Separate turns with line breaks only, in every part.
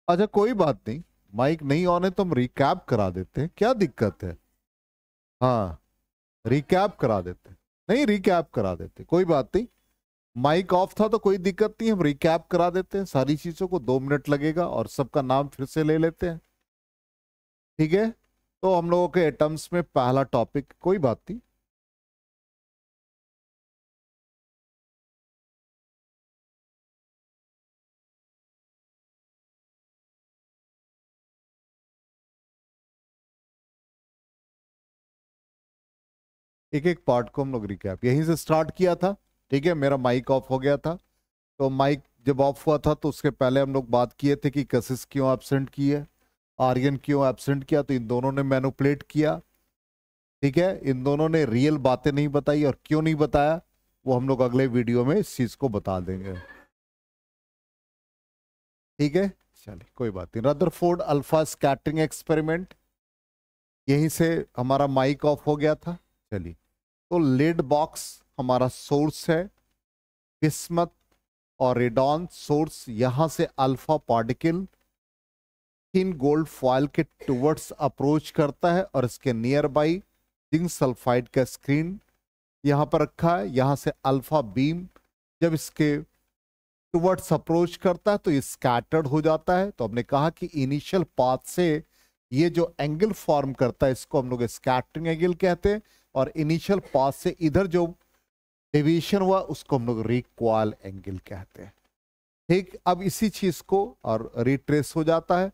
अच्छा कोई बात नहीं, माइक नहीं ऑन है तो हम रिकैप करा देते हैं, क्या दिक्कत है। हाँ, रिकैप करा देते हैं। नहीं, रिकैप करा देते हैं, कोई बात नहीं। माइक ऑफ था तो कोई दिक्कत नहीं, हम रिकैप करा देते हैं सारी चीजों को, 2 मिनट लगेगा और सबका नाम फिर से ले लेते हैं। ठीक है, तो हम लोगों के एटम्स में पहला टॉपिक, कोई बात नहीं। एक एक पार्ट को हम लोग रिकैप यहीं से स्टार्ट किया था। ठीक है, मेरा माइक ऑफ हो गया था, तो माइक जब ऑफ हुआ था तो उसके पहले हम लोग बात किए थे कि कशिश क्यों एब्सेंट की है, आर्यन क्यों एब्सेंट किया, तो इन दोनों ने मैनिपुलेट किया। ठीक है, इन दोनों ने रियल बातें नहीं बताई, और क्यों नहीं बताया वो हम लोग अगले वीडियो में इस चीज को बता देंगे। ठीक है, चलिए कोई बात नहीं। रदरफोर्ड अल्फा स्कैटरिंग एक्सपेरिमेंट, यहीं से हमारा माइक ऑफ हो गया था। चलिए, तो लेड बॉक्स हमारा सोर्स है, बिस्मथ और रेडॉन सोर्स, यहां से alpha particle thin gold foil के टुवर्ड्स अप्रोच करता है, और इसके नियर बाई जिंक सल्फाइड का स्क्रीन यहां पर रखा है। यहां से अल्फा बीम जब इसके टुवर्ड्स अप्रोच करता है तो ये स्कैटर्ड हो जाता है। तो हमने कहा कि इनिशियल पाथ से ये जो एंगल फॉर्म करता है इसको हम लोग स्कैटरिंग एंगल कहते हैं, और इनिशियल पाथ से इधर जो डेविएशन हुआ उसको हम लोग रिक्वायल एंगल कहते हैं। ठीक, अब इसी चीज को और रिट्रेस हो जाता है।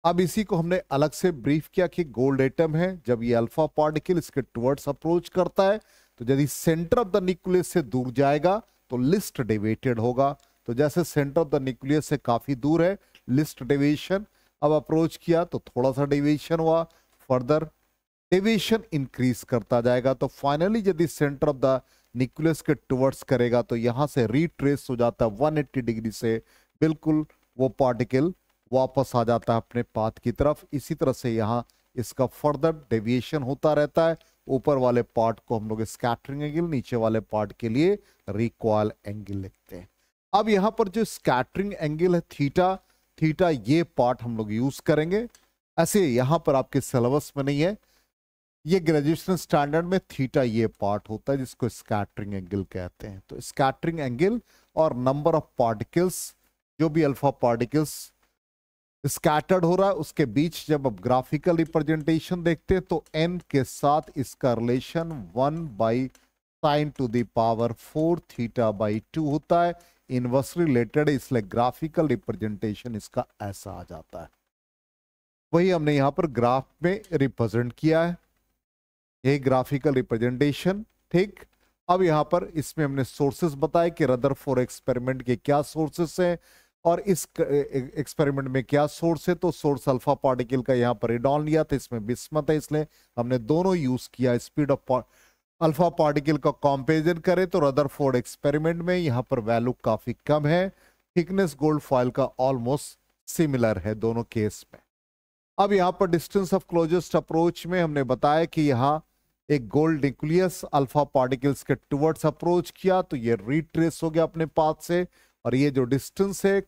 अब इसी को हमने अलग से ब्रीफ किया कि गोल्ड एटम है, जब ये अल्फा पार्टिकल इसके टुवर्ड्स अप्रोच करता है तो यदि सेंटर ऑफ द न्यूक्लियस से दूर जाएगा तो लिस्ट डेविएटेड होगा। तो जैसे सेंटर ऑफ द न्यूक्लियस से काफी दूर है, लिस्ट डेविएशन। अब अप्रोच किया तो थोड़ा सा डेविएशन हुआ, फर्दर डेविएशन इंक्रीज करता जाएगा। तो फाइनली यदि सेंटर ऑफ द न्यूक्लियस के टुवर्ड्स करेगा तो यहां से रिट्रेस हो जाता है 180 डिग्री से, बिल्कुल वो पार्टिकल वापस आ जाता है अपने पाथ की तरफ। इसी तरह से यहाँ इसका फर्दर डेविएशन होता रहता है। ऊपर वाले पार्ट को हम लोग स्कैटरिंग एंगल, नीचे वाले पार्ट के लिए रिकॉयल एंगल लिखते हैं। अब यहाँ पर जो स्कैटरिंग एंगल है थीटा, थीटा ये पार्ट हम लोग यूज करेंगे। ऐसे यहाँ पर आपके सिलेबस में नहीं है, ये ग्रेजुएशन स्टैंडर्ड में थीटा ये पार्ट होता है जिसको स्कैटरिंग एंगल कहते हैं। तो स्कैटरिंग एंगल और नंबर ऑफ पार्टिकल्स, जो भी अल्फा पार्टिकल्स स्कैटर्ड हो रहा है उसके बीच जब आप ग्राफिकल रिप्रेजेंटेशन देखते हैं तो n के साथ इसका रिलेशन 1/sin⁴ थीटा बाई 2 होता है। इनवर्सली रिलेटेड है, इसलिए ग्राफिकल रिप्रेजेंटेशन इसका ऐसा आ जाता है। वही हमने यहां पर ग्राफ में रिप्रेजेंट किया है, यही ग्राफिकल रिप्रेजेंटेशन। ठीक, अब यहां पर इसमें हमने सोर्सेस बताए कि रदरफोर्ड एक्सपेरिमेंट के क्या सोर्सेस हैं, और इस एक्सपेरिमेंट में क्या सोर्स है। तो सोर्स अल्फा पार्टिकल का यहाँ पर रेडॉन लिया था, इसमें बिस्मथ है, इसलिए हमने दोनों यूज किया। स्पीड ऑफ अल्फा पार्टिकल का कंपैरिजन करें तो रदरफोर्ड एक्सपेरिमेंट में यहाँ पर वैल्यू काफी कम है, थिकनेस गोल्ड फॉयल का ऑलमोस्ट सिमिलर है दोनों केस में। अब यहाँ पर डिस्टेंस ऑफ क्लोजेस्ट अप्रोच में हमने बताया कि यहाँ एक गोल्ड न्यूक्लियस अल्फा पार्टिकल्स के टुवर्ड्स अप्रोच किया तो ये रिट्रेस हो गया अपने पाथ से, और ये जो डिस्टेंस है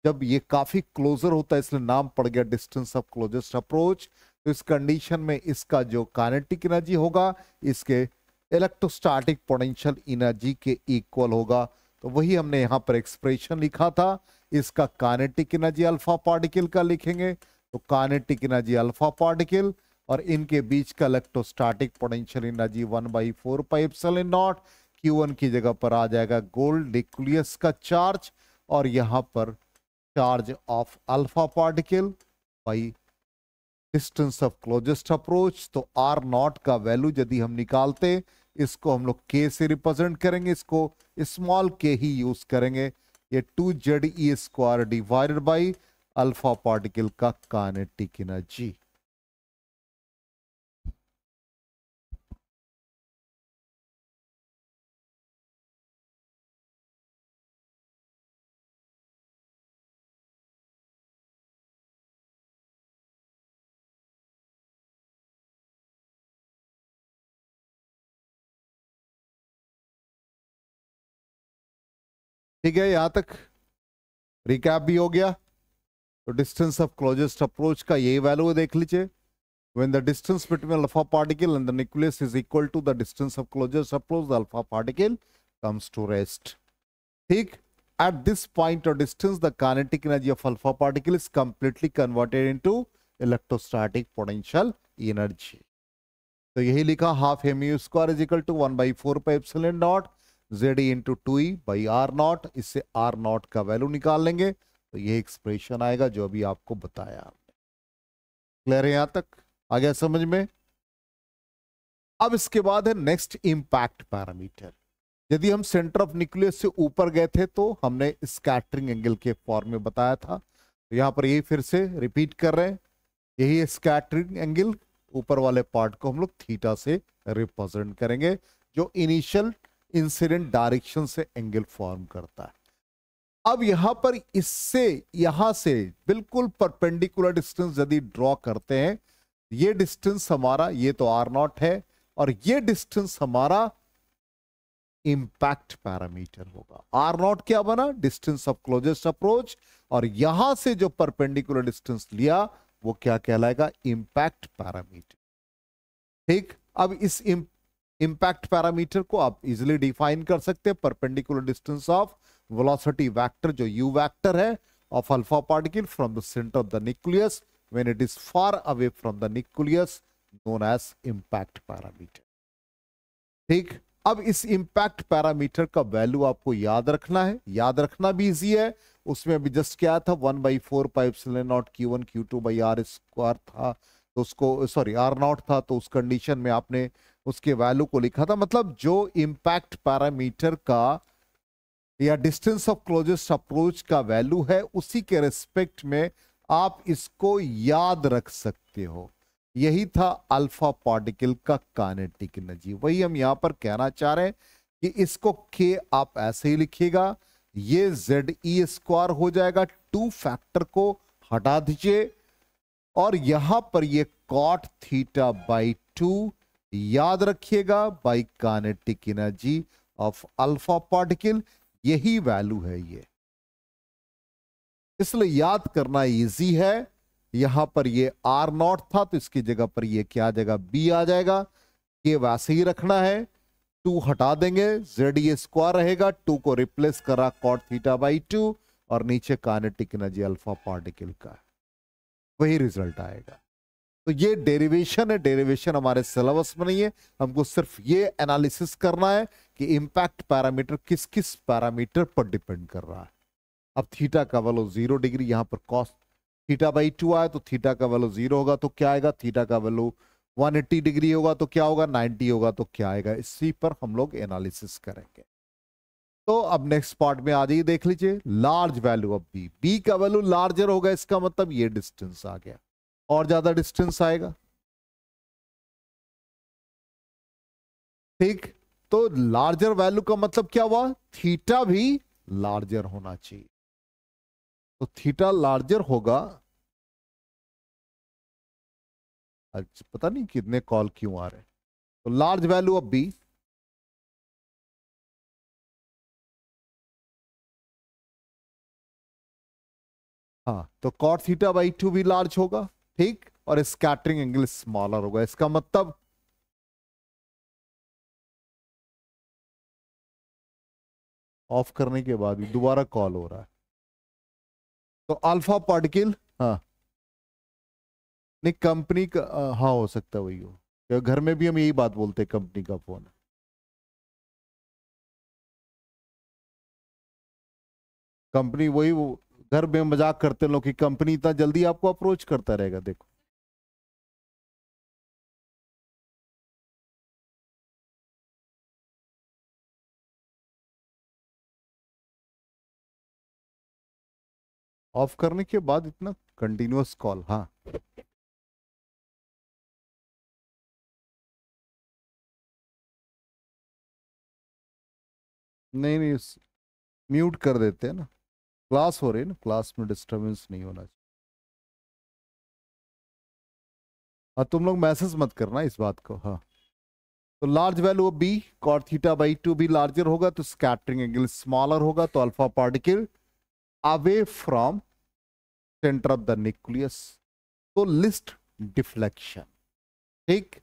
जब ये काफी क्लोजर होता है इसलिए नाम पड़ गया डिस्टेंस ऑफ क्लोजेस्ट अप्रोच। तो इस कंडीशन में इसका जो काइनेटिक एनर्जी होगा इसके इलेक्ट्रोस्टैटिक पोटेंशियल एनर्जी के इक्वल होगा। तो वही हमने यहाँ पर एक्सप्रेशन लिखा था, इसका काइनेटिक एनर्जी अल्फा पार्टिकल का लिखेंगे, तो काइनेटिक एनर्जी अल्फा पार्टिकल और इनके बीच का इलेक्ट्रोस्टैटिक पोटेंशियल एनर्जी 1/4πε0। Q1 की जगह पर आ जाएगा गोल्ड न्यूक्लियस का चार्ज, और यहां पर charge of alpha particle by distance of closest approach. तो R0 का वैल्यू यदि हम निकालते, इसको हम लोग K से रिप्रेजेंट करेंगे, इसको स्मॉल k ही यूज करेंगे। ये 2ZE² divided by alpha particle का काइनेटिक एनर्जी। ठीक है, यहां तक रिकैप भी हो गया। तो डिस्टेंस ऑफ क्लोजेस्ट अप्रोच का यही वैल्यू देख लीजिए, when the distance between alpha particle and the nucleus is equal to the distance of closest approach, the alpha particle comes to rest. ठीक, at this point or distance the kinetic energy of alpha particle is completely converted into electrostatic potential energy. तो यही लिखा half mu square is equal to 1/4 pi epsilon naught ZE into 2E by R naught. इससे R naught का value निकाल लेंगे तो ये expression आएगा जो अभी आपको बताया आपने. क्लियर है? यहां तक आ गया समझ में? अब इसके बाद है नेक्स्ट इंपैक्ट पैरामीटर. यदि हम सेंटर ऑफ न्यूक्लियस से ऊपर गए थे तो हमने स्कैटरिंग एंगल के फॉर्म में बताया था. तो यहां पर यही फिर से रिपीट कर रहे हैं. यही स्कैटरिंग एंगल, ऊपर वाले पार्ट को हम लोग थीटा से रिप्रेजेंट करेंगे जो इनिशियल इंसिडेंट डायरेक्शन से एंगल फॉर्म करता है. अब यहां पर इससे यहां से बिल्कुल परपेंडिकुलर डिस्टेंस यदि ड्रॉ करते हैं, ये डिस्टेंस हमारा, ये तो R नॉट है, और ये डिस्टेंस हमारा इंपैक्ट पैरामीटर होगा. R नॉट क्या बना? डिस्टेंस ऑफ क्लोजेस्ट अप्रोच, और यहां से जो परपेंडिकुलर डिस्टेंस लिया वो क्या कहलाएगा? Impact parameter. ठीक, अब इस इंपैक्ट पैरामीटर को आप इजिली डिफाइन कर सकते हैं. Perpendicular distance of velocity vector जो u वेक्टर है of alpha particle from the centre of the nucleus when it is far away from the nucleus, known as impact parameter. ठीक, अब इस इम्पैक्ट पैरामीटर का value आपको याद रखना है. याद रखना भी इजी है. उसमें अभी जस्ट क्या था? 1/4 pi epsilon not Q1 Q2 by R square था, तो उसको सॉरी R नॉट था, तो उस कंडीशन में आपने उसके वैल्यू को लिखा था. मतलब जो इम्पैक्ट पैरामीटर का या डिस्टेंस ऑफ क्लोजेस्ट अप्रोच का वैल्यू है उसी के रिस्पेक्ट में आप इसको याद रख सकते हो. यही था अल्फा पार्टिकल का काइनेटिक एनर्जी. वही हम यहां पर कहना चाह रहे हैं कि इसको के आप ऐसे ही लिखिएगा. ये ZE स्क्वायर हो जाएगा, 2 फैक्टर को हटा दीजिए, और यहां पर ये कॉट थीटा बाई 2 याद रखिएगा by kinetic energy of alpha particle. यही वैल्यू है ये, इसलिए याद करना इजी है. यहां पर ये R नॉट था तो इसकी जगह पर ये क्या आ जाएगा? B आ जाएगा. के वैसे ही रखना है, 2 हटा देंगे, ZE स्क्वायर रहेगा, 2 को रिप्लेस करा कॉट थीटा बाई 2, और नीचे काइनेटिक एनर्जी अल्फा पार्टिकल का, वही रिजल्ट आएगा. तो ये डेरिवेशन है. डेरिवेशन हमारे सिलेबस में नहीं है. हमको सिर्फ ये एनालिसिस करना है कि इंपैक्ट पैरामीटर किस किस पैरामीटर पर डिपेंड कर रहा है. अब थीटा का वैल्यू 0 डिग्री, यहां पर कॉस थीटा बाई 2 आए तो थीटा का वैल्यू 0 होगा तो क्या आएगा? थीटा का वैल्यू 180 डिग्री होगा तो क्या होगा? 90 होगा तो क्या आएगा? इसी पर हम लोग एनालिसिस करेंगे. तो अब नेक्स्ट पार्ट में आ जाइए, देख लीजिए. Large value of B. B का वैल्यू लार्जर होगा, इसका मतलब ये डिस्टेंस आ गया, और ज्यादा डिस्टेंस आएगा. ठीक, तो लार्जर वैल्यू का मतलब क्या हुआ? थीटा भी लार्जर होना चाहिए. तो थीटा लार्जर होगा. आज पता नहीं कितने कॉल क्यों आ रहे हैं. तो लार्ज वैल्यू ऑफ बी, हाँ, तो कॉट थीटा बाई 2 भी लार्ज होगा. ठीक, और स्कैटरिंग एंगल स्मॉलर होगा. इसका मतलब ऑफ करने के बाद भी दोबारा कॉल हो रहा है. तो अल्फा पार्टिकल, हाँ नहीं कंपनी का, हाँ हो सकता है वही हो. घर में भी हम यही बात बोलते हैं, कंपनी का फोन है. कंपनी वही वो घर में मजाक करते हैं लोग कि कंपनी इतना जल्दी आपको अप्रोच करता रहेगा. देखो ऑफ करने के बाद इतना कंटिन्यूअस कॉल, हाँ नहीं नहीं म्यूट कर देते हैं ना. क्लास हो रही है ना, क्लास में डिस्टरबेंस नहीं होना चाहिए. हाँ तुम लोग मैसेज मत करना इस बात को. हाँ, तो large value of B, cot theta by 2 भी लार्जर होगा तो स्कैटरिंग एंगल स्मॉलर होगा. तो alpha particle away from centre of the nucleus. तो लिस्ट डिफ्लेक्शन, ठीक।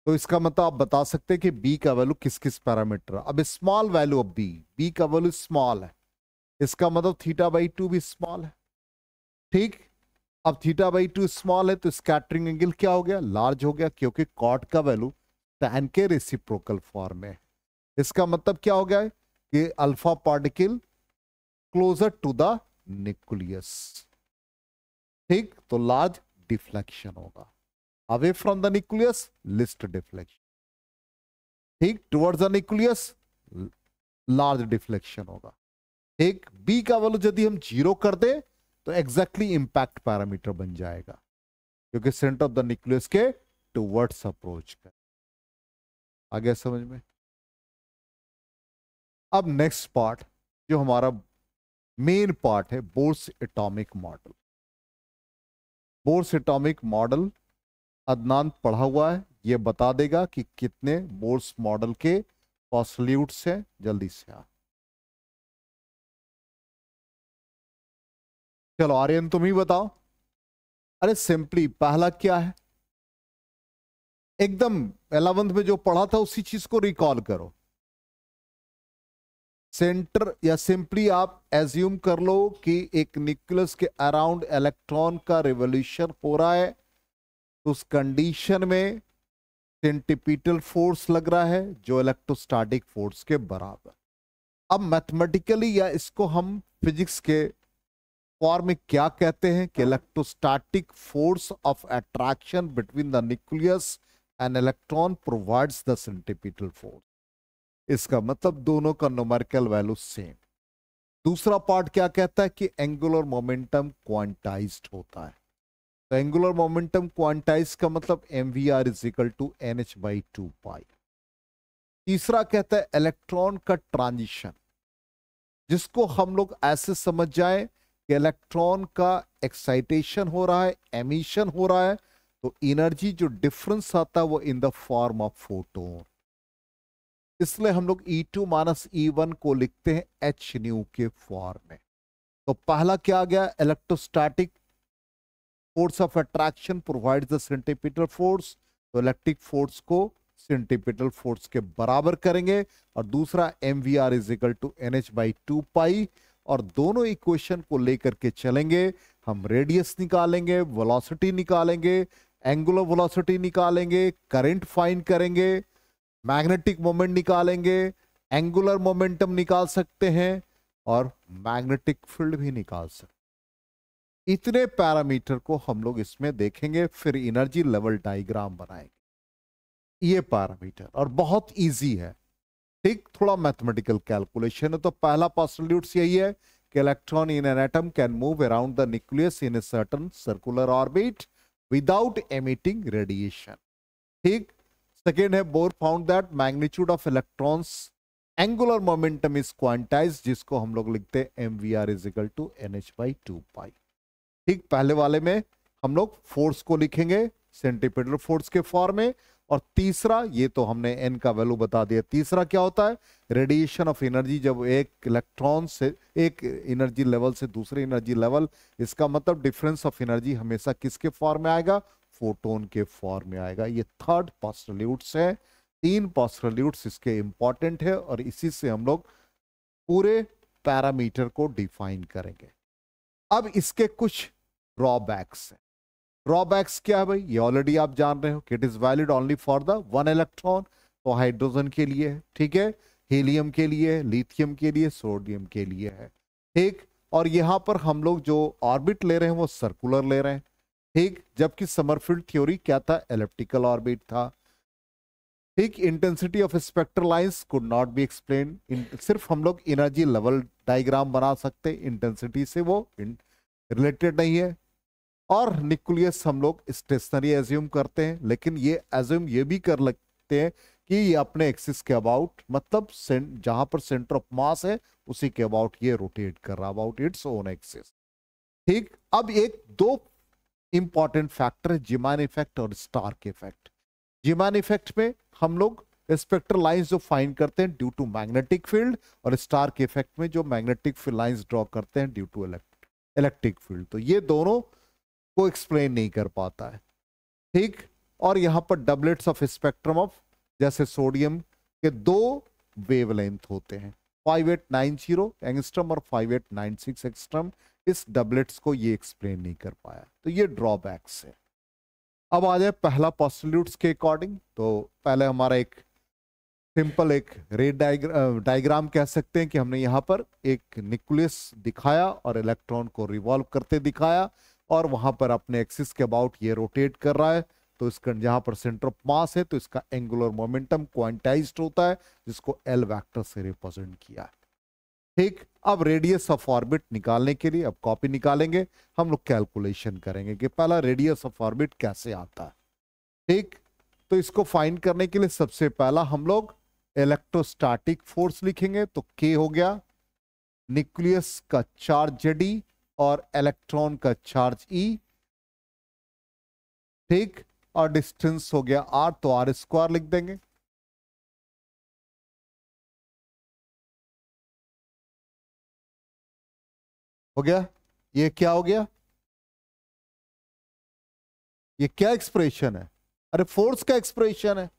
तो इसका मतलब आप बता सकते हैं कि बी का वैल्यू किस किस पैरामीटर। अब स्मॉल वैल्यू ऑफ बी का वैल्यू स्मॉल है, इसका मतलब θ/2 भी स्मॉल है, ठीक। अब θ/2 स्मॉल है तो स्कैटरिंग एंगल क्या हो गया, लार्ज हो गया, क्योंकि कॉट का वैल्यू tan के रेसिप्रोकल फॉर्म में है। इसका मतलब क्या हो गया है कि alpha particle closer to the nucleus, ठीक। तो लार्ज डिफ्लेक्शन होगा। Away from the nucleus least deflection, ठीक। Towards the nucleus large deflection होगा, ठीक। बी का वैल्यू यदि हम 0 कर दे तो एग्जैक्टली इंपैक्ट पैरामीटर बन जाएगा, क्योंकि सेंटर ऑफ द न्यूक्लियस के टुवर्ड्स अप्रोच कर। आ गया समझ में। अब नेक्स्ट पार्ट जो हमारा मेन पार्ट है, Bohr's atomic model. Bohr's atomic model Adnan पढ़ा हुआ है, ये बता देगा कि कितने बोर्स मॉडल के पोस्टल्यूट्स हैं। जल्दी से आ, चलो आर्यन तुम ही बताओ। अरे सिंपली पहला क्या है, एकदम 11th में जो पढ़ा था उसी चीज को रिकॉल करो। सेंटर, या सिंपली आप एज्यूम कर लो कि एक न्यूक्लियस के अराउंड इलेक्ट्रॉन का रिवोल्यूशन हो रहा है, तो उस कंडीशन में सेंटीपिटल फोर्स लग रहा है जो इलेक्ट्रोस्टैटिक फोर्स के बराबर। अब मैथमेटिकली या इसको हम फिजिक्स के फॉर्म में क्या कहते हैं कि electrostatic force of attraction between the nucleus and electron provides the centripetal force. इसका मतलब दोनों का न्यूमेरिकल वैल्यू सेम। दूसरा पार्ट क्या कहता है कि एंगुलर मोमेंटम क्वांटाइज्ड होता है। तो एंगुलर मोमेंटम क्वांटाइज का मतलब mvr is equal to nh/2 pi. तीसरा कहता है इलेक्ट्रॉन का ट्रांजिशन, जिसको हम लोग ऐसे समझ जाए कि इलेक्ट्रॉन का एक्साइटेशन हो रहा है, एमिशन हो रहा है, तो एनर्जी जो डिफरेंस आता है वो in the form of photon. इसलिए हम लोग E2 - E1 को लिखते हैं h न्यू के फॉर्म में। तो पहला क्या आ गया, electrostatic force of attraction provides the centripetal force, तो इलेक्ट्रिक फोर्स को सेंटीपिटल फोर्स के बराबर करेंगे। और दूसरा mvr is equal to nh/2 pi. और दोनों इक्वेशन को लेकर के चलेंगे, हम रेडियस निकालेंगे, वेलोसिटी निकालेंगे, एंगुलर वेलोसिटी निकालेंगे, करंट फाइंड करेंगे, मैग्नेटिक मोमेंट निकालेंगे, एंगुलर मोमेंटम निकाल सकते हैं और मैग्नेटिक फील्ड भी निकाल सकते हैं। इतने पैरामीटर को हम लोग इसमें देखेंगे, फिर एनर्जी लेवल डायग्राम बनाएंगे। ये पैरामीटर और बहुत इजी है, ठीक। थोड़ा मैथमेटिकल कैलकुलेशन है। तो पहला पोस्टल्यूट्स यही है कि electron in an atom can move around the nucleus in a certain circular orbit without emitting radiation, ठीक। सेकेंड है Bohr found that magnitude of electrons angular momentum is quantized, जिसको हम लोग लिखते हैं mvr is equal to nh/2 pi, ठीक। पहले वाले में हम लोग फोर्स को लिखेंगे सेंटीपिटल फोर्स के फॉर्म में। और तीसरा, ये तो हमने n का वैल्यू बता दिया। तीसरा क्या होता है, रेडिएशन ऑफ एनर्जी, जब एक इलेक्ट्रॉन से एक एनर्जी लेवल से दूसरे एनर्जी लेवल, इसका मतलब डिफरेंस ऑफ एनर्जी हमेशा किसके फॉर्म में आएगा, फोटोन के फॉर्म में आएगा। ये थर्ड पोस्टल्यूट्स है। 3 पोस्टल्यूट्स इसके इंपॉर्टेंट है और इसी से हम लोग पूरे पैरामीटर को डिफाइन करेंगे। अब इसके कुछ ड्रॉबैक्स हैं। ड्रॉबैक्स क्या है भाई, ये ऑलरेडी आप जान रहे हो कि it is valid only for the 1 electron. तो हाइड्रोजन के लिए है, ठीक है, हीलियम के लिए, लिथियम के लिए, सोडियम के लिए है, ठीक। और यहां पर हम लोग जो ऑर्बिट ले रहे हैं वो सर्कुलर ले रहे हैं, ठीक। जबकि समरफील्ड थ्योरी क्या था, एलिप्टिकल ऑर्बिट था, ठीक। Intensity of spectral lines could not be explain. सिर्फ हम लोग एनर्जी लेवल डायग्राम बना सकते, इंटेंसिटी से वो रिलेटेड नहीं है। और न्यूक्लियस हम लोग स्टेशनरी एज्यूम करते हैं, लेकिन ये एज्यूम ये भी कर लगते हैं कि ये अपने एक्सिस के अबाउट, मतलब जहां पर सेंटर ऑफ मास है उसी के अबाउट ये रोटेट कर रहा, अबाउट इट्स ओन एक्सिस, ठीक। अब एक 2 इंपॉर्टेंट फैक्टर है, जीमान इफेक्ट और स्टार्क इफेक्ट। जीमान इफेक्ट में हम लोग स्पेक्ट्रल लाइंस जो फाइंड करते हैं ड्यू टू मैग्नेटिक फील्ड, और स्टार्क इफेक्ट में जो मैग्नेटिक फील्ड लाइंस ड्रॉ करते हैं ड्यू टू इलेक्ट्रिक फील्ड। तो ये दोनों को एक्सप्लेन नहीं कर पाता है, ठीक। और यहां पर डबलेट्स ऑफ स्पेक्ट्रम ऑफ, जैसे सोडियम के दो वेवलेंथ होते हैं, 5890 एंगस्ट्रम और 5896 एंगस्ट्रम, इस डबलेट्स को ये एक्सप्लेन नहीं कर पाया। तो ये ड्रॉबैक्स है। अब आ जाए पहला पोस्टुलेट्स के अकॉर्डिंग। तो पहले हमारा एक सिंपल एक रे डायग्राम कह सकते हैं कि हमने यहाँ पर एक न्यूक्लियस दिखाया और इलेक्ट्रॉन को रिवॉल्व करते दिखाया, और वहां पर अपने एक्सिस के अबाउट ये रोटेट कर रहा है। तो इसका जहां पर सेंटर ऑफ मास है, तो इसका एंगुलर मोमेंटम क्वांटाइज्ड होता है, जिसको एल वेक्टर से रिप्रेजेंट किया है, ठीक। अब रेडियस ऑफ ऑर्बिट निकालने के लिए अब कॉपी निकालेंगे, हम लोग कैलकुलेशन करेंगे कि पहला रेडियस ऑफ ऑर्बिट कैसे आता है, ठीक। तो इसको फाइंड करने के लिए सबसे पहला हम लोग इलेक्ट्रोस्टैटिक फोर्स लिखेंगे। तो के हो गया न्यूक्लियस का चार्ज J और इलेक्ट्रॉन का चार्ज E, ठीक। और डिस्टेंस हो गया R, तो R² लिख देंगे। हो गया। ये क्या हो गया, ये क्या एक्सप्रेशन है? अरे फोर्स का एक्सप्रेशन है।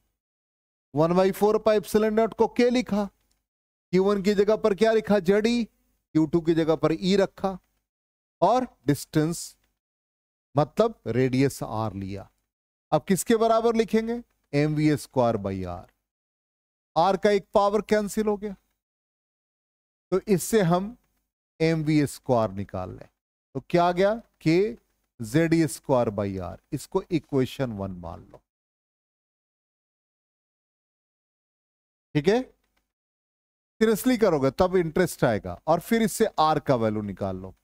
1/4πε0 को के लिखा, Q1 की जगह पर क्या लिखा J, Q2 की जगह पर E रखा, और डिस्टेंस मतलब रेडियस R लिया। अब किसके बराबर लिखेंगे? mv²/r। R का एक पावर कैंसिल हो गया, तो इससे हम mv² निकाल लें। तो क्या आ गया? k Ze²/r। इसको इक्वेशन 1 मान लो, ठीक है। सीरियसली करोगे तब इंटरेस्ट आएगा। और फिर इससे R का वैल्यू निकाल लो,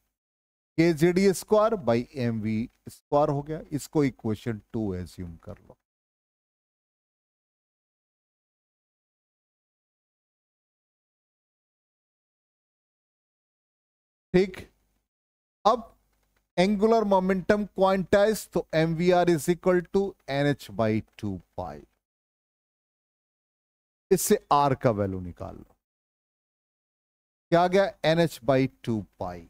k Ze²/mv² हो गया। इसको इक्वेशन 2 एज्यूम कर लो, ठीक। अब एंगुलर मोमेंटम क्वांटाइज, तो mvr = nh/2π। इससे R का वैल्यू निकाल लो, क्या आ गया? nh/2π।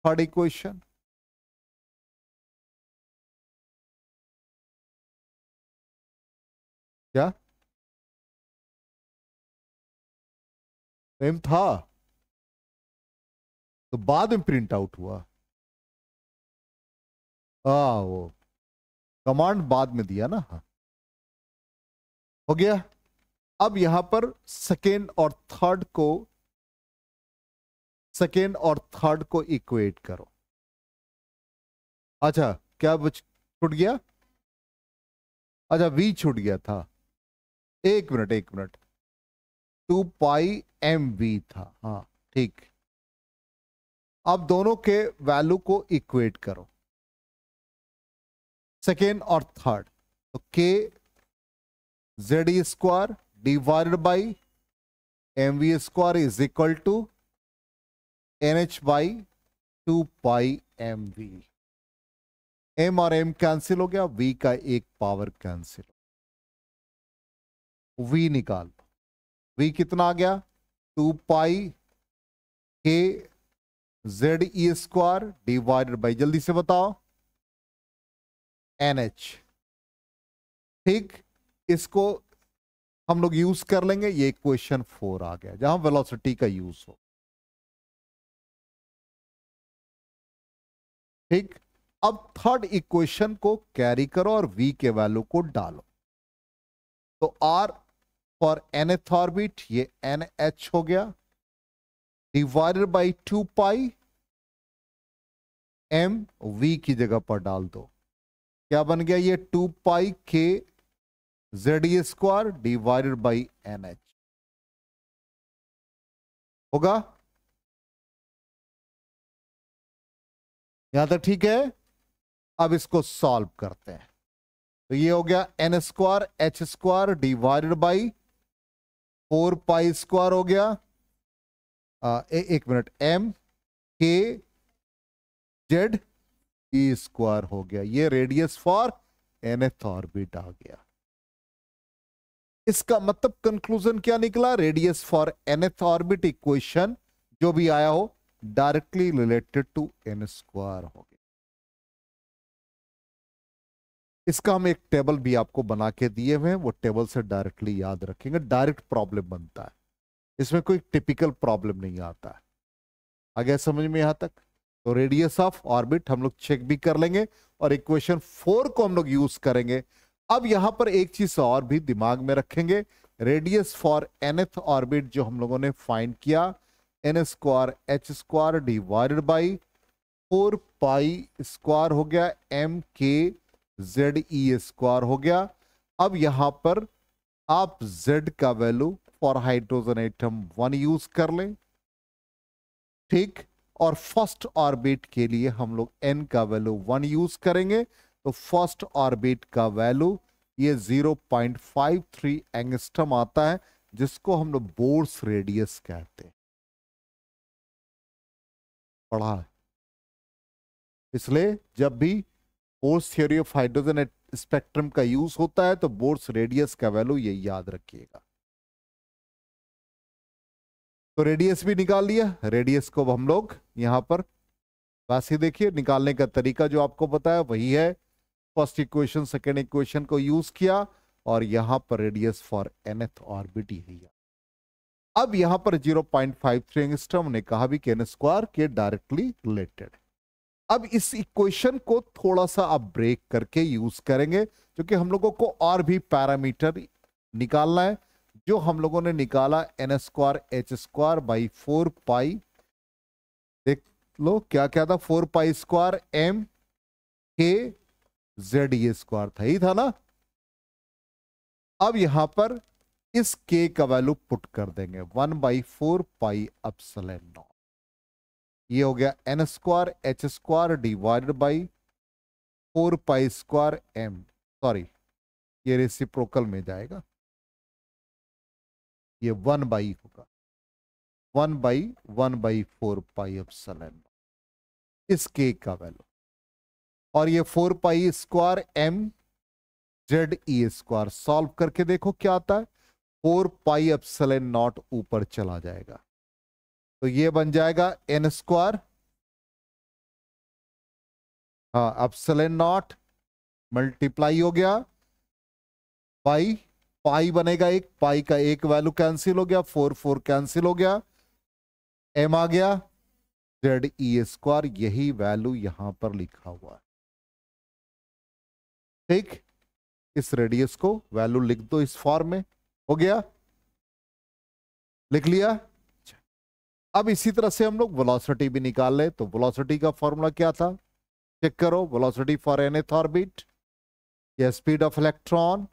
थर्ड इक्वेशन, क्या सेम था? तो बाद में प्रिंट आउट हुआ। वो कमांड बाद में दिया ना। हाँ, हो गया। अब यहां पर सेकेंड और थर्ड को इक्वेट करो। अच्छा, क्या छूट गया? अच्छा, v छूट गया था। एक मिनट 2πmv था, हाँ ठीक। अब दोनों के वैल्यू को इक्वेट करो, सेकेंड और थर्ड। तो k Ze² divided by mv² is equal to nh/2πmv। m और m कैंसिल हो गया, v का एक पावर कैंसिल, v निकाल। v कितना आ गया? 2π k Ze² डिवाइडेड बाई, जल्दी से बताओ, nh, ठीक। इसको हम लोग यूज कर लेंगे, ये इक्वेशन 4 आ गया, जहां वेलोसिटी का यूज हो, ठीक। अब थर्ड इक्वेशन को कैरी करो और v के वैल्यू को डालो। तो r फॉर nth ऑर्बिट, ये nh हो गया, डिवाइडेड बाई 2π m, v की जगह पर डाल दो, क्या बन गया? ये 2π k Ze² divided by nh होगा। यहां तक ठीक है? अब इसको सॉल्व करते हैं। तो ये हो गया n² डिवाइडेड बाई 4π² हो गया, एक मिनट, m k Ze² हो गया। ये रेडियस फॉर nth ऑर्बिट आ गया। इसका मतलब कंक्लूजन क्या निकला? Radius for nth orbit equation जो भी आया हो directly related to n square हो गया। इसका हम एक टेबल भी आपको बना के दिए हुए हैं, वो टेबल से डायरेक्टली याद रखेंगे, डायरेक्ट प्रॉब्लम बनता है, इसमें कोई टिपिकल प्रॉब्लम नहीं आता है। आ गया समझ में यहां तक? तो रेडियस ऑफ ऑर्बिट हम लोग चेक भी कर लेंगे और इक्वेशन 4 को हम लोग यूज करेंगे। अब यहां पर एक चीज और भी दिमाग में रखेंगे, रेडियस फॉर nth ऑर्बिट जो हम लोगों ने फाइंड किया, n square h square divided by 4 pi square हो गया m k z e square हो गया। अब यहां पर आप z का value for hydrogen atom 1 use कर लें, ठीक, और फर्स्ट ऑर्बिट के लिए हम लोग n का वैल्यू 1 यूज करेंगे। तो फर्स्ट ऑर्बिट का वैल्यू ये 0.53 एंगस्ट्रम आता है, जिसको हम लोग बोर्स रेडियस कहते हैं, पढ़ा है। इसलिए जब भी bourse theory of hydrogen spectrum का यूज होता है तो बोर्स रेडियस का वैल्यू ये याद रखिएगा। तो रेडियस भी निकाल लिया, रेडियस को हम लोग यहां पर बस ही देखिए, निकालने का तरीका जो आपको बताया वही है, फर्स्ट इक्वेशन सेकेंड इक्वेशन को यूज किया और यहां पर रेडियस फॉर nth ऑर्बिट ही है। अब यहां पर 0.53 एंगस्ट्रम ने कहा भी कि n स्क्वायर के डायरेक्टली रिलेटेड। अब इस इक्वेशन को थोड़ा सा आप ब्रेक करके यूज करेंगे, क्योंकि हम लोगों को और भी पैरामीटर निकालना है। जो हम लोगों ने निकाला n square h square by 4 पाई, देख लो क्या क्या था, 4 pi square m k z e square था, ही था ना। अब यहां पर इस k का वैल्यू पुट कर देंगे 1/4 पाई एप्सिलॉन नॉट, ये हो गया n square h square divided by 4 pi square m, sorry ये रेसिप्रोकल में जाएगा, ये 1 बाई होगा 1/4 पाई एप्सिलॉन, इस k का वैल्यू, और ये 4 pi square m z e square, solve करके देखो क्या आता है, 4 पाई एप्सिलॉन नॉट ऊपर चला जाएगा, तो ये बन जाएगा n स्क्वायर, हाँ एप्सिलॉन नॉट मल्टीप्लाई हो गया पाई, पाई बनेगा एक, पाई का एक वैल्यू कैंसिल हो गया, 4 कैंसिल हो गया, m आ गया z e स्क्वायर, यही वैल्यू यहां पर लिखा हुआ है, ठीक। इस रेडियस को वैल्यू लिख दो इस फॉर्म में, हो गया, लिख लिया। अब इसी तरह से हम लोग वेलोसिटी भी निकाल ले, तो वेलोसिटी का फॉर्मूला क्या था, चेक करो, वेलोसिटी फॉर nth ऑर्बिट या स्पीड ऑफ इलेक्ट्रॉन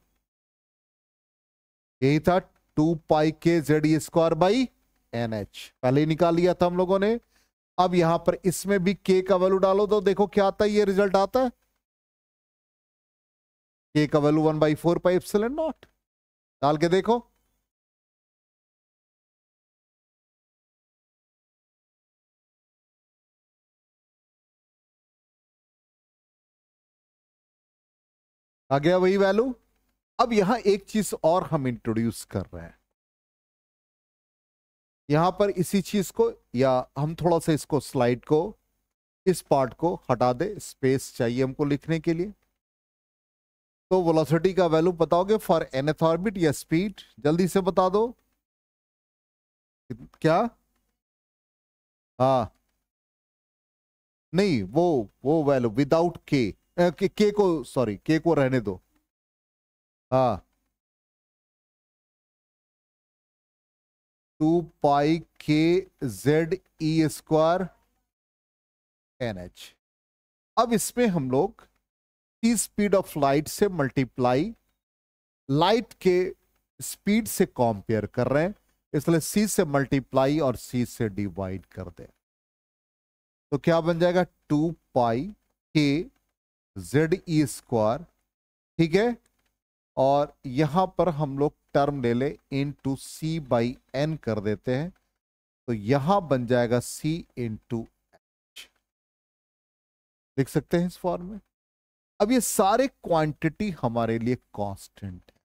यही था 2 पाई के Z E square by NH, पहले ही निकाल लिया था हम लोगों ने। अब यहां पर इसमें भी k का वैल्यू डालो तो देखो क्या आता है, ये रिजल्ट आता है, k का वैल्यू 1/4 पाई एप्सिलॉन नॉट, डाल के देखो, आ गया वही वैल्यू। अब यहां एक चीज और हम इंट्रोड्यूस कर रहे हैं, यहां पर इसी चीज को, या हम थोड़ा सा इसको स्लाइड को, इस पार्ट को हटा दे, स्पेस चाहिए हमको लिखने के लिए। तो वेलोसिटी का वैल्यू बताओगे फॉर nth ऑर्बिट या स्पीड, जल्दी से बता दो क्या, हाँ नहीं वो वैल्यू विदाउट के को, सॉरी के को रहने दो, हाँ 2 पाई के जेड ई स्क्वायर NH। अब इसमें हम लोग स्पीड ऑफ लाइट से मल्टीप्लाई, लाइट के स्पीड से कंपेयर कर रहे हैं, इसलिए c से मल्टीप्लाई और c से डिवाइड कर दें, तो क्या बन जाएगा 2 पाई के जेड ई स्क्वायर, ठीक है, और यहां पर हम लोग टर्म ले ले इंटू सी बाई एन कर देते हैं, तो यहां बन जाएगा c इंटू एच, लिख सकते हैं इस फॉर्म में। अब ये सारे क्वांटिटी हमारे लिए कांस्टेंट है,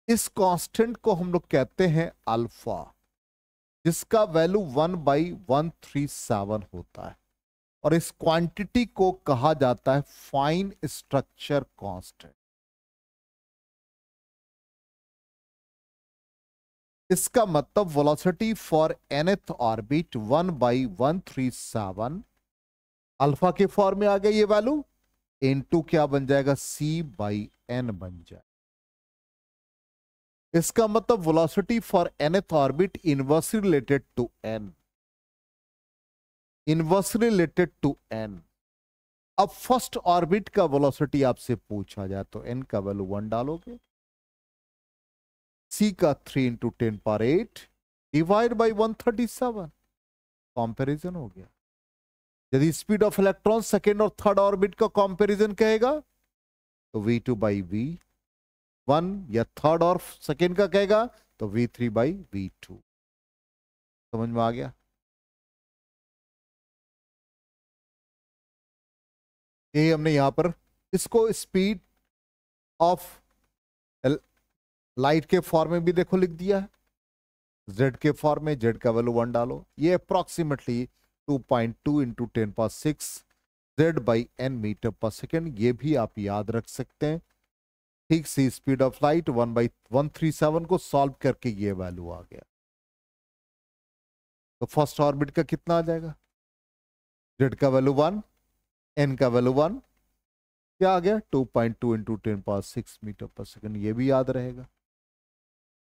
इस कांस्टेंट को हम लोग कहते हैं अल्फा, जिसका वैल्यू 1/137 होता है, और इस क्वांटिटी को कहा जाता है फाइन स्ट्रक्चर कांस्टेंट। इसका मतलब velocity for nth orbit 1/137 alpha के फॉर्म में आ गया ये वैल्यू, इनटू क्या बन जाएगा, c/n बन जाए। इसका मतलब velocity for nth orbit inversely related to n, inversely related to n। अब फर्स्ट ऑर्बिट का वेलोसिटी आपसे पूछा जाए तो n का वैल्यू 1 डालोगे, c का 3 × 10⁸ डिवाइड बाई 137, कंपैरिजन हो गया। यदि स्पीड ऑफ इलेक्ट्रॉन सेकेंड और थर्ड ऑर्बिट का कंपैरिजन कहेगा तो v2/v1, या थर्ड और सेकेंड का कहेगा तो v3/v2। समझ में आ गया? ये हमने यहां पर इसको स्पीड ऑफ लाइट के फॉर्म में भी देखो लिख दिया है, z के फॉर्म में, z का वैल्यू 1 डालो, ये अप्रोक्सीमेटली 2.2 × 10⁶ z/n मीटर पर सेकेंड, ये भी आप याद रख सकते हैं। ठीक सी स्पीड ऑफ लाइट 1/137 को सॉल्व करके ये वैल्यू आ गया। तो फर्स्ट ऑर्बिट का कितना आ जाएगा, z का वैल्यू 1, n का वैल्यू 1, क्या आ गया 2.2 × 10⁶ मीटर पर सेकेंड, ये भी याद रहेगा।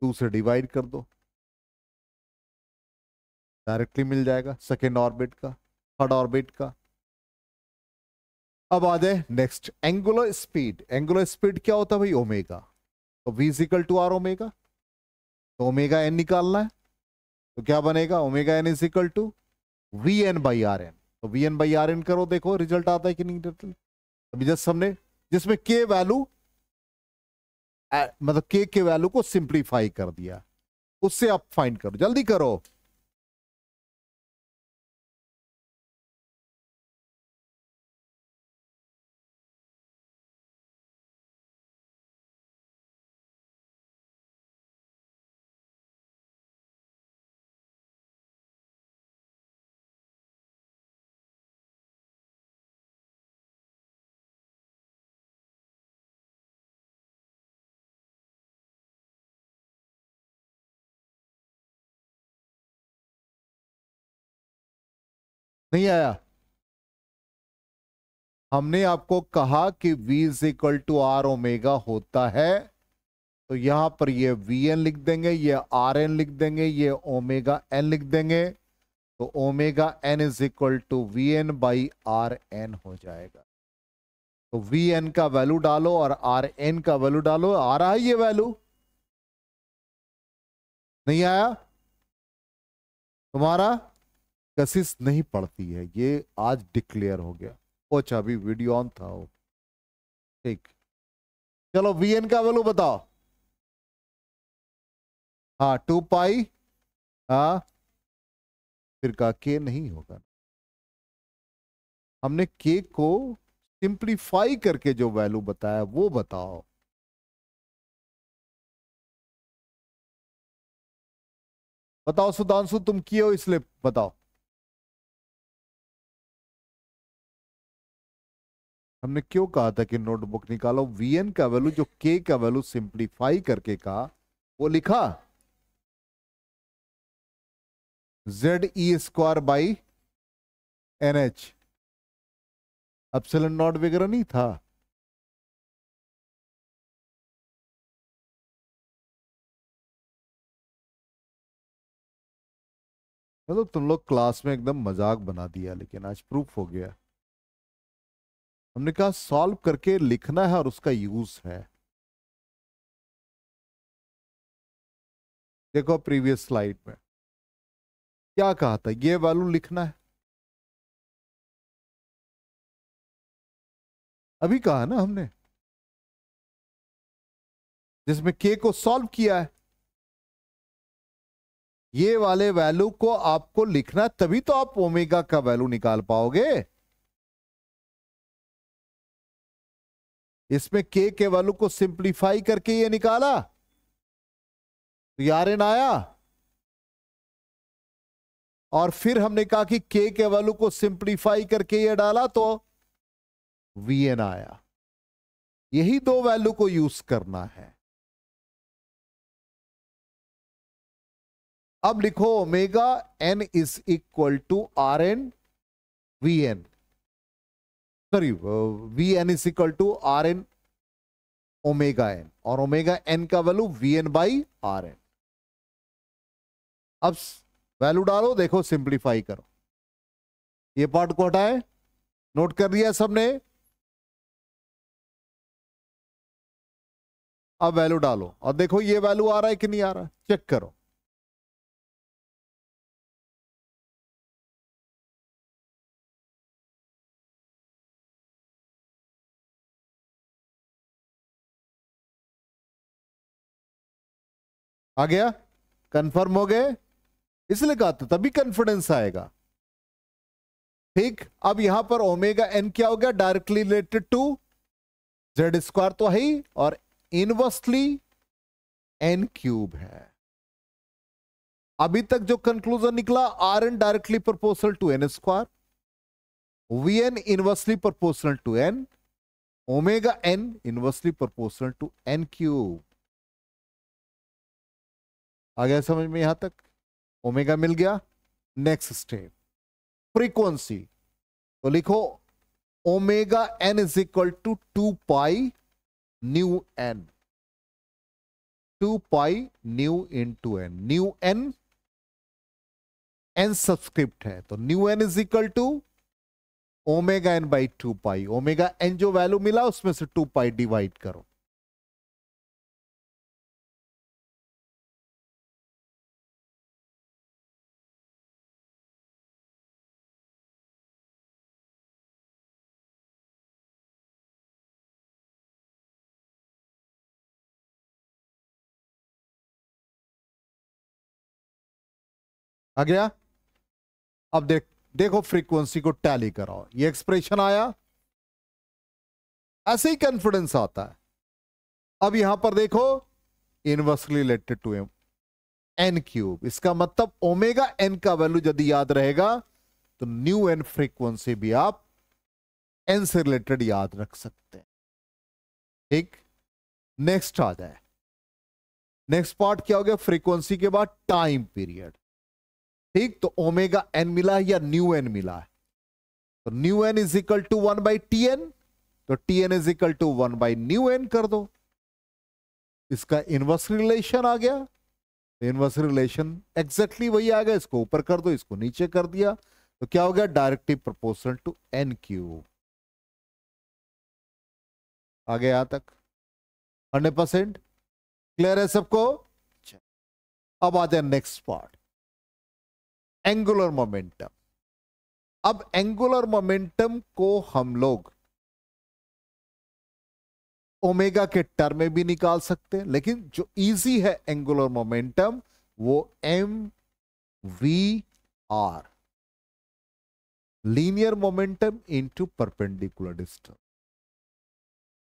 2 से डिवाइड कर दो, डायरेक्टली मिल जाएगा सेकेंड ऑर्बिट का, थर्ड ऑर्बिट का। अब आ जाए next, angular speed. Angular speed क्या होता है भाई, ओमेगा। तो v = r ओमेगा, तो ओमेगा n निकालना है, तो क्या बनेगा, ओमेगा n = vn/rn। तो vn/rn करो, देखो रिजल्ट आता है कि नहीं। अभी जस्ट हमने जिसमें k वैल्यू मतलब k के वैल्यू को सिंप्लीफाई कर दिया, उससे आप फाइंड करो, जल्दी करो। नहीं आया? हमने आपको कहा कि v = r ओमेगा होता है, तो यहां पर ये vn लिख देंगे, ये rn लिख देंगे, ये ओमेगा n लिख देंगे, तो ओमेगा n = vn/rn हो जाएगा। तो vn का वैल्यू डालो और rn का वैल्यू डालो, आ रहा है ये वैल्यू? नहीं आया? तुम्हारा कशिश नहीं पड़ती है, ये आज डिक्लेयर हो गया। अच्छा अभी वीडियो ऑन था वो, ठीक। चलो vn का वैल्यू बताओ। हाँ 2π, हाँ फिर का k नहीं होगा, हमने k को सिंप्लीफाई करके जो वैल्यू बताया वो बताओ। बताओ सुधांशु, तुम किए हो इसलिए बताओ। हमने क्यों कहा था कि नोटबुक निकालो, vn का वैल्यू जो k का वैल्यू सिंप्लीफाई करके कहा वो लिखा, ZE² एप्सिलॉन नॉट वगैरह नहीं था। मतलब तुम लोग क्लास में एकदम मजाक बना दिया, लेकिन आज प्रूफ हो गया। हमने कहा सॉल्व करके लिखना है और उसका यूज है। देखो प्रीवियस स्लाइड में क्या कहा था, ये वैल्यू लिखना है, अभी कहा ना हमने, जिसमें k को सॉल्व किया है। ये वाले वैल्यू को आपको लिखना, तभी तो आप ओमेगा का वैल्यू निकाल पाओगे। इसमें k के वैल्यू को सिंप्लीफाई करके ये निकाला, तो यार एन आया। और फिर हमने कहा कि k के वैल्यू को सिंप्लीफाई करके ये डाला तो Vn आया। यही दो वैल्यू को यूज करना है। अब लिखो omega n is equal to R N V N, sorry V N is equal to R N omega N, और ओमेगा एन का value V N by R N. अब वैल्यू डालो, देखो सिंप्लीफाई करो, ये पार्ट को हटाए, नोट कर लिया सबने। अब वैल्यू डालो और देखो ये वैल्यू आ रहा है कि नहीं आ रहा है, चेक करो। आ गया, कंफर्म हो गए, इसलिए कहा था तभी कॉन्फिडेंस आएगा। ठीक, अब यहां पर ओमेगा एन क्या हो गया, directly related to Z square तो है ही, और इनवर्सली एन क्यूब है। अभी तक जो कंक्लूजन निकला, R N directly proportional to N square, V N inversely proportional to N, omega N inversely proportional to N cube. आ गया समझ में यहां तक? ओमेगा मिल गया। नेक्स्ट स्टेप फ्रीक्वेंसी, तो लिखो omega N is equal to 2 pi nu N, 2 pi nu into N, nu N N subscript है, तो nu N is equal to omega N by 2 pi. Omega N जो value मिला उसमें से 2 pi divide करो। आ गया? अब देखो फ्रीक्वेंसी को टैली कराओ, ये एक्सप्रेशन आया, ऐसे ही कॉन्फिडेंस आता है। अब यहां पर देखो inversely related to M N cube, इसका मतलब ओमेगा एन का वैल्यू यदि याद रहेगा तो न्यू एन फ्रीक्वेंसी भी आप एन से रिलेटेड याद रख सकते हैं। ठीक, नेक्स्ट आ जाए। नेक्स्ट पार्ट क्या हो गया, फ्रीक्वेंसी के बाद टाइम पीरियड। ठीक, तो ओमेगा एन मिला है या न्यू एन मिला है, तो nu N is equal to 1 by T N, तो T N is equal to 1 by nu N कर दो। इसका इनवर्स रिलेशन आ गया, इनवर्स रिलेशन एग्जैक्टली वही आ गया, इसको ऊपर कर दो, इसको नीचे कर दिया, तो क्या हो गया, directly proportional to N cube. आ गया यहां तक? 100% क्लियर है सबको? अब आ जाए नेक्स्ट पार्ट, एंगुलर मोमेंटम। अब एंगुलर मोमेंटम को हम लोग ओमेगा के टर्म में भी निकाल सकते हैं, लेकिन जो इजी है एंगुलर मोमेंटम वो M V R, linear momentum into perpendicular distance,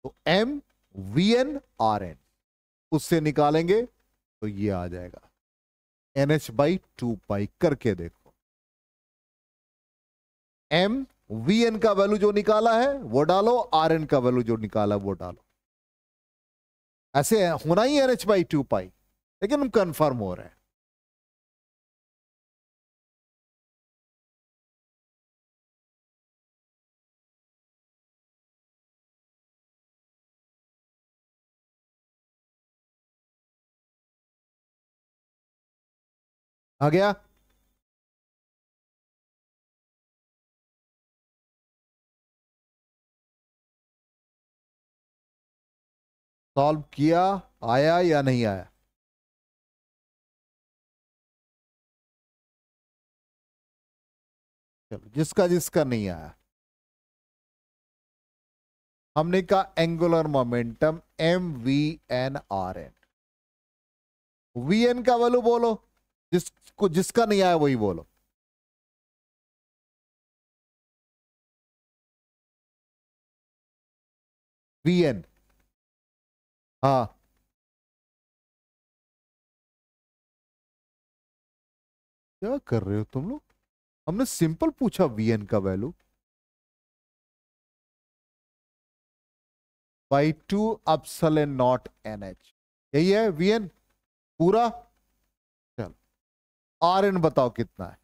तो M V N R N, उससे निकालेंगे तो ये आ जाएगा एन एच बाई 2 पाई। करके देखो, एम वी एन का वैल्यू जो निकाला है वो डालो, आर एन का वैल्यू जो निकाला वो डालो, ऐसे होना ही एन एच बाई 2 पाई, लेकिन हम कंफर्म हो रहे हैं। आ गया? सॉल्व किया, आया या नहीं आया? चलो, जिसका जिसका नहीं आया, हमने कहा angular momentum M V N R N, V N का वैल्यू बोलो, जिसको जिसका नहीं आया वही बोलो। वी एन, हाँ, क्या कर रहे हो तुम लोग? हमने सिंपल पूछा Vn का value by 2 epsilon not NH, यही है Vn पूरा। चल Rn बताओ कितना है,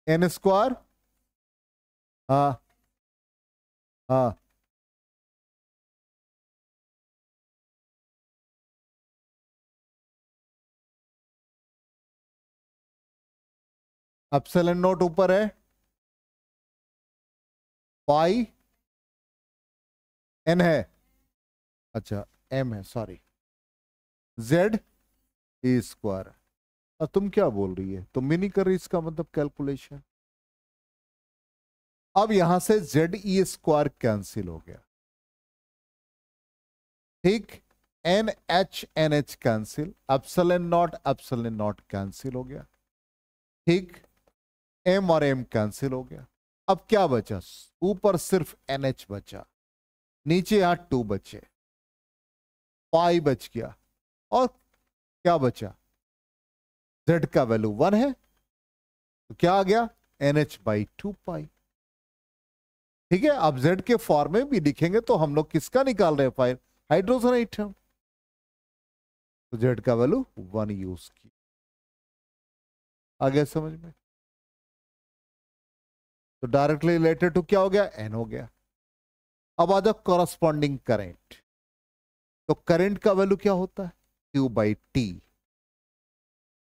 n स्क्वायर। हाँ हाँ, एप्सिलॉन नॉट ऊपर है, पाई n है, अच्छा m है, सॉरी, z e स्क्वायर। और तुम क्या बोल रही है, तुम भी नहीं कर रही इसका मतलब कैलकुलेशन। अब यहां से जेड ई स्क्वायर कैंसिल हो गया, ठीक, N H cancel, epsilon naught cancel हो गया, ठीक, एम और एम कैंसिल हो गया। अब क्या बचा, ऊपर सिर्फ एन एच बचा, नीचे यहां 2 बचे, पाई बच गया, और क्या बचा, जेड का वैल्यू 1 है, तो क्या आ गया, एन एच बाई 2 पाई। ठीक है, अब जेड के फॉर्म में भी लिखेंगे तो हम लोग किसका निकाल रहे हैं, फाइल हाइड्रोजन आइटम, तो जेड का वैल्यू 1 यूज की। आ गया समझ में, तो डायरेक्टली रिलेटेड टू क्या हो गया, एन हो गया। अब आ जाओ कॉरस्पॉन्डिंग करंट, तो करंट का वैल्यू क्या होता है, क्यू बाई टी।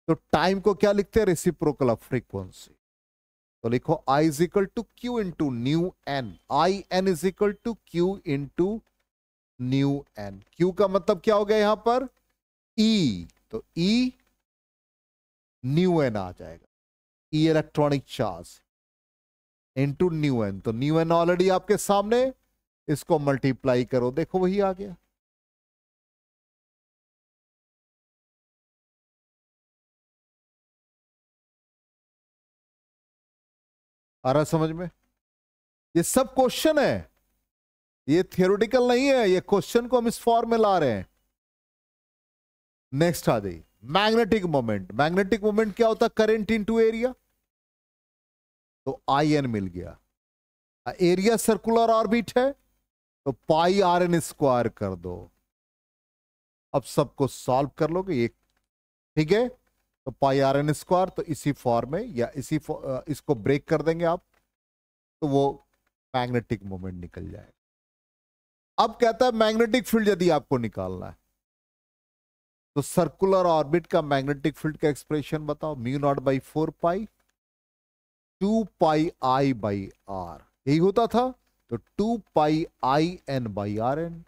तो टाइम को क्या लिखते हैं, रेसिप्रोकल ऑफ फ्रीक्वेंसी, तो लिखो I is equal to Q into nu N, I N is equal to Q into nu N. Q का मतलब क्या हो गया यहां पर, ई, तो ई न्यू एन आ जाएगा, E electronic charge into nu N, तो न्यू एन ऑलरेडी आपके सामने, इसको मल्टीप्लाई करो, देखो वही आ गया। आ रहा समझ में, ये सब क्वेश्चन है, ये थियोरेटिकल नहीं है, ये क्वेश्चन को हम इस फॉर्म में ला रहे हैं। नेक्स्ट आ जाइए, मैग्नेटिक मोमेंट। मैग्नेटिक मोमेंट क्या होता है, करंट इनटू एरिया, तो आई एन मिल गया। एरिया सर्कुलर ऑर्बिट है, तो पाई आर एन स्क्वायर कर दो। अब सबको सॉल्व कर लोगे ये, ठीक है, तो पाई आर एन स्क्वायर, तो इसी फॉर्म में या इसको ब्रेक कर देंगे आप, तो वो मैग्नेटिक मोमेंट निकल जाएगा। अब कहता है मैग्नेटिक फील्ड यदि आपको निकालना है, तो सर्कुलर ऑर्बिट का मैग्नेटिक फील्ड का एक्सप्रेशन बताओ, mu naught by 4 pi 2 pi I by R, यही होता था, तो 2 pi I N by R N,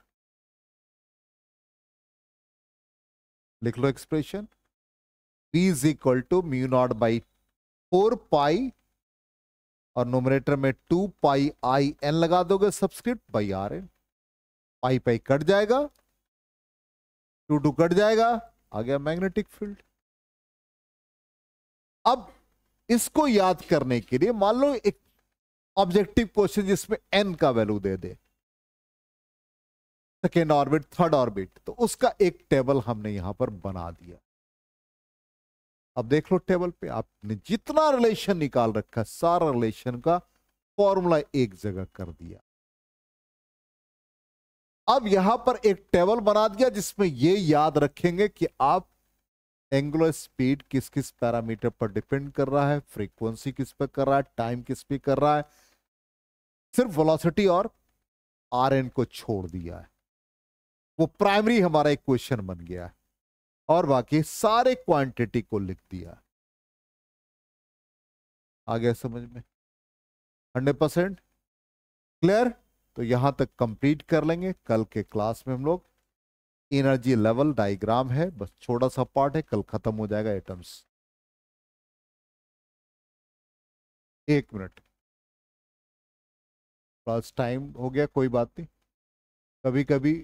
लिख लो expression, B is equal to mu naught by 4 pi, और नोमिनेटर में 2 पाई आई एन लगा दोगे subscript by R N, pi pi cut जाएगा, 2 2 कट जाएगा, आ गया मैग्नेटिक फील्ड। अब इसको याद करने के लिए मान लो एक ऑब्जेक्टिव क्वेश्चन जिसमें एन का वैल्यू दे दे, सेकेंड ऑर्बिट, थर्ड ऑर्बिट, तो उसका एक टेबल हमने यहां पर बना दिया। अब देख लो टेबल पे आपने जितना रिलेशन निकाल रखा, सारा रिलेशन का फॉर्मूला एक जगह कर दिया। अब यहां पर एक टेबल बना दिया जिसमें ये याद रखेंगे कि आप एंगुलर स्पीड किस किस पैरामीटर पर डिपेंड कर रहा है, फ्रीक्वेंसी किस पे कर रहा है, टाइम किस पे कर रहा है, सिर्फ वेलोसिटी और आरएन को छोड़ दिया है। वो प्राइमरी हमारा एक क्वेश्चन बन गया है, और बाकी सारे क्वांटिटी को लिख दिया। आ गया समझ में, 100% क्लियर। तो यहां तक कंप्लीट कर लेंगे, कल के क्लास में हम लोग एनर्जी लेवल डायग्राम है, बस छोटा सा पार्ट है, कल खत्म हो जाएगा एटम्स। 1 मिनट, क्लास टाइम हो गया, कोई बात नहीं, कभी कभी